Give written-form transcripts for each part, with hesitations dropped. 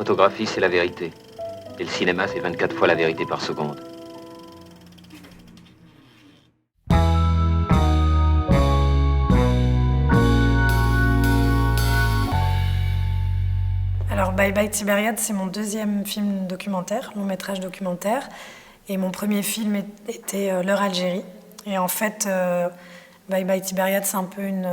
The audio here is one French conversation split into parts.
photographie, c'est la vérité. Et le cinéma, c'est 24 fois la vérité par seconde. Alors Bye Bye Tibériade, c'est mon deuxième film documentaire, long métrage documentaire. Et mon premier film était L'heure Algérie. Et en fait, Bye Bye Tibériade, c'est un peu une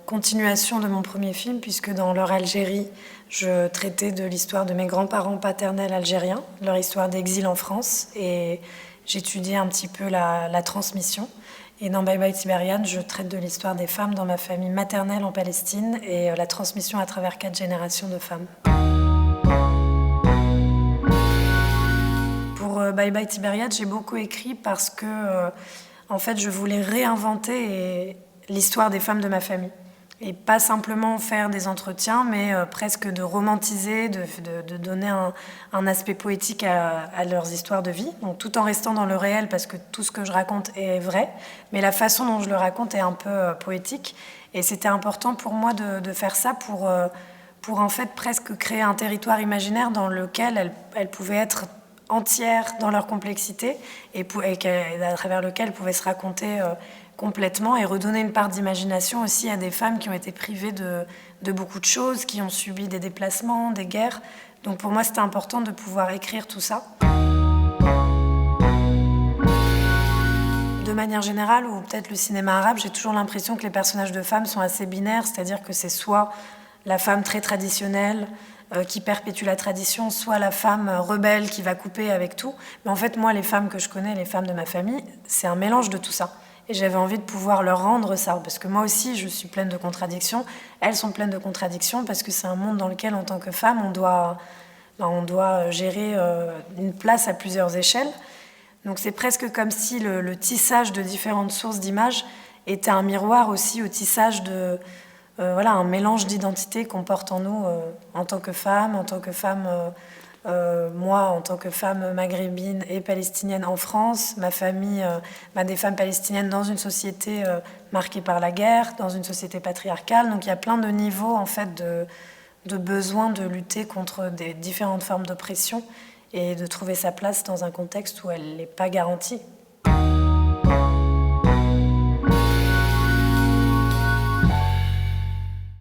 continuation de mon premier film, puisque dans L'heure Algérie, je traitais de l'histoire de mes grands-parents paternels algériens, leur histoire d'exil en France, et j'étudiais un petit peu la transmission. Et dans Bye Bye Tibériade, je traite de l'histoire des femmes dans ma famille maternelle en Palestine et la transmission à travers 4 générations de femmes. Pour Bye Bye Tibériade, j'ai beaucoup écrit parce que en fait, je voulais réinventer l'histoire des femmes de ma famille. Et pas simplement faire des entretiens, mais presque de romantiser, de donner un aspect poétique à leurs histoires de vie. Donc, tout en restant dans le réel, parce que tout ce que je raconte est vrai, mais la façon dont je le raconte est un peu poétique. Et c'était important pour moi de faire ça pour en fait presque créer un territoire imaginaire dans lequel elles pouvaient être entières dans leur complexité et à travers lequel elles pouvaient se raconter complètement et redonner une part d'imagination aussi à des femmes qui ont été privées de beaucoup de choses, qui ont subi des déplacements, des guerres. Donc pour moi, c'était important de pouvoir écrire tout ça. De manière générale, ou peut-être le cinéma arabe, j'ai toujours l'impression que les personnages de femmes sont assez binaires, c'est-à-dire que c'est soit la femme très traditionnelle, qui perpétue la tradition, soit la femme rebelle qui va couper avec tout. Mais en fait, moi, les femmes que je connais, les femmes de ma famille, c'est un mélange de tout ça. Et j'avais envie de pouvoir leur rendre ça, parce que moi aussi, je suis pleine de contradictions. Elles sont pleines de contradictions, parce que c'est un monde dans lequel, en tant que femme, on doit gérer une place à plusieurs échelles. Donc c'est presque comme si le tissage de différentes sources d'images était un miroir aussi au tissage un mélange d'identités qu'on porte en nous en tant que femme, moi, en tant que femme maghrébine et palestinienne en France, ma famille, des femmes palestiniennes dans une société marquée par la guerre, dans une société patriarcale. Donc il y a plein de niveaux en fait de besoin de lutter contre des différentes formes d'oppression et de trouver sa place dans un contexte où elle n'est pas garantie.